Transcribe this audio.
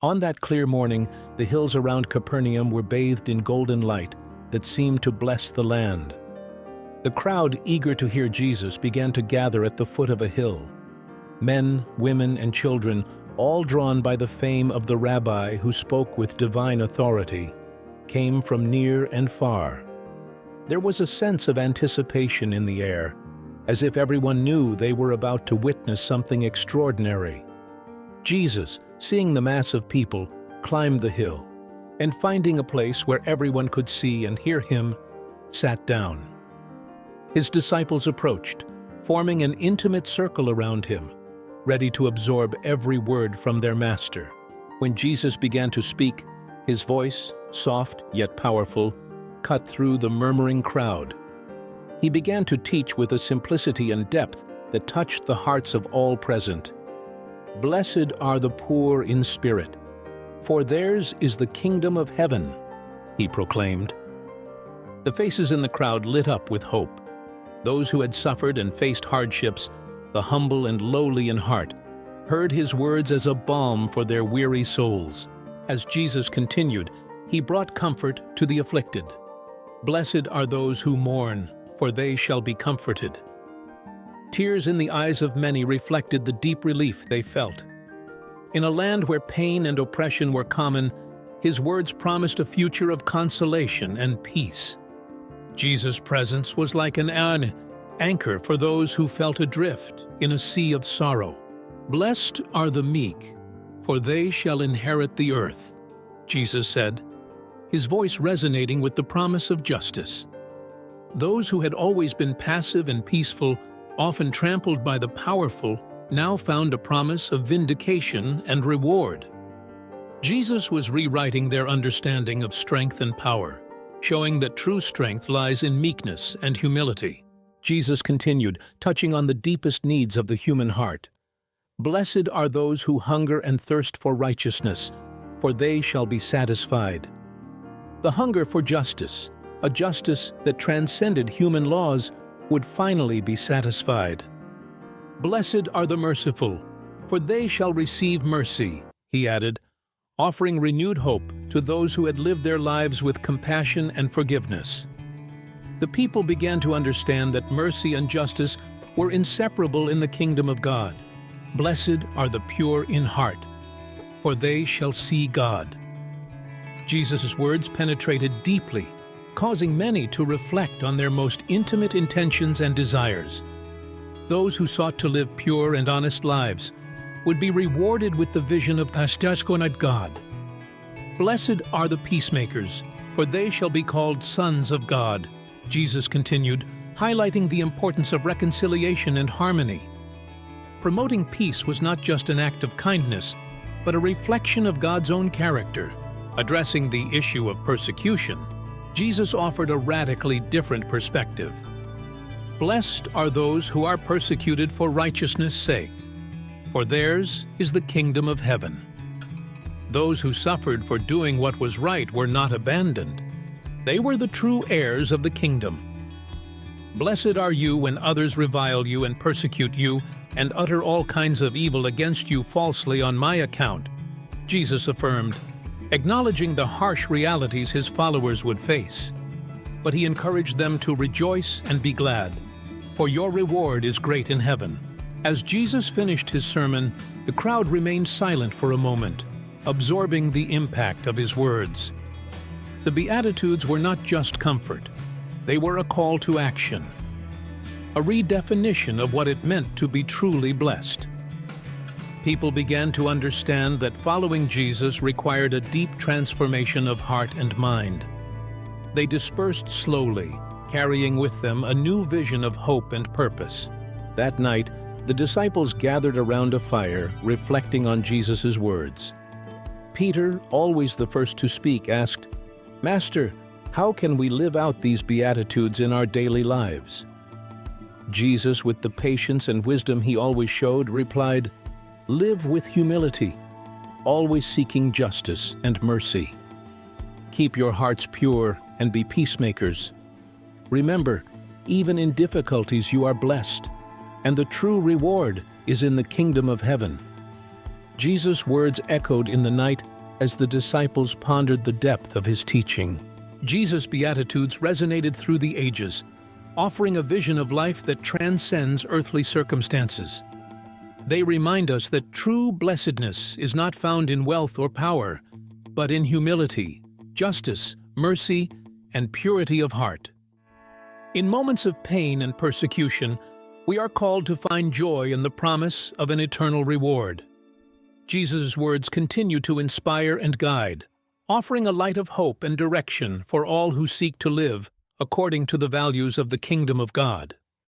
On that clear morning, the hills around Capernaum were bathed in golden light that seemed to bless the land. The crowd, eager to hear Jesus, began to gather at the foot of a hill. Men, women, and children, all drawn by the fame of the rabbi who spoke with divine authority, came from near and far. There was a sense of anticipation in the air, as if everyone knew they were about to witness something extraordinary. Jesus, seeing the mass of people, climbed the hill, and finding a place where everyone could see and hear him, sat down. His disciples approached, forming an intimate circle around him, ready to absorb every word from their master. When Jesus began to speak, his voice, soft yet powerful, cut through the murmuring crowd. He began to teach with a simplicity and depth that touched the hearts of all present. "Blessed are the poor in spirit, for theirs is the kingdom of heaven," he proclaimed. The faces in the crowd lit up with hope. Those who had suffered and faced hardships, the humble and lowly in heart, heard his words as a balm for their weary souls. As Jesus continued, he brought comfort to the afflicted. "Blessed are those who mourn, for they shall be comforted." Tears in the eyes of many reflected the deep relief they felt. In a land where pain and oppression were common, his words promised a future of consolation and peace. Jesus' presence was like an anchor for those who felt adrift in a sea of sorrow. "Blessed are the meek, for they shall inherit the earth," Jesus said, his voice resonating with the promise of justice. Those who had always been passive and peaceful, often trampled by the powerful, now found a promise of vindication and reward. Jesus was rewriting their understanding of strength and power, showing that true strength lies in meekness and humility. Jesus continued, touching on the deepest needs of the human heart. "Blessed are those who hunger and thirst for righteousness, for they shall be satisfied." The hunger for justice, a justice that transcended human laws, would finally be satisfied. "Blessed are the merciful, for they shall receive mercy," he added, offering renewed hope to those who had lived their lives with compassion and forgiveness. The people began to understand that mercy and justice were inseparable in the kingdom of God. "Blessed are the pure in heart, for they shall see God." Jesus' words penetrated deeply, causing many to reflect on their most intimate intentions and desires. Those who sought to live pure and honest lives would be rewarded with the vision of God. "Blessed are the peacemakers, for they shall be called sons of God," Jesus continued, highlighting the importance of reconciliation and harmony. Promoting peace was not just an act of kindness, but a reflection of God's own character. Addressing the issue of persecution, Jesus offered a radically different perspective. "Blessed are those who are persecuted for righteousness' sake, for theirs is the kingdom of heaven." Those who suffered for doing what was right were not abandoned. They were the true heirs of the kingdom. "Blessed are you when others revile you and persecute you and utter all kinds of evil against you falsely on my account," Jesus affirmed, acknowledging the harsh realities his followers would face. But he encouraged them to rejoice and be glad, for your reward is great in heaven. As Jesus finished his sermon, the crowd remained silent for a moment, absorbing the impact of his words. The Beatitudes were not just comfort, they were a call to action, a redefinition of what it meant to be truly blessed. People began to understand that following Jesus required a deep transformation of heart and mind. They dispersed slowly, carrying with them a new vision of hope and purpose. That night, the disciples gathered around a fire, reflecting on Jesus' words. Peter, always the first to speak, asked, "Master, how can we live out these Beatitudes in our daily lives?" Jesus, with the patience and wisdom he always showed, replied, "Live with humility, always seeking justice and mercy. Keep your hearts pure and be peacemakers. Remember, even in difficulties you are blessed, and the true reward is in the kingdom of heaven." Jesus' words echoed in the night, as the disciples pondered the depth of his teaching. Jesus' Beatitudes resonated through the ages, offering a vision of life that transcends earthly circumstances. They remind us that true blessedness is not found in wealth or power, but in humility, justice, mercy, and purity of heart. In moments of pain and persecution, we are called to find joy in the promise of an eternal reward. Jesus' words continue to inspire and guide, offering a light of hope and direction for all who seek to live according to the values of the Kingdom of God.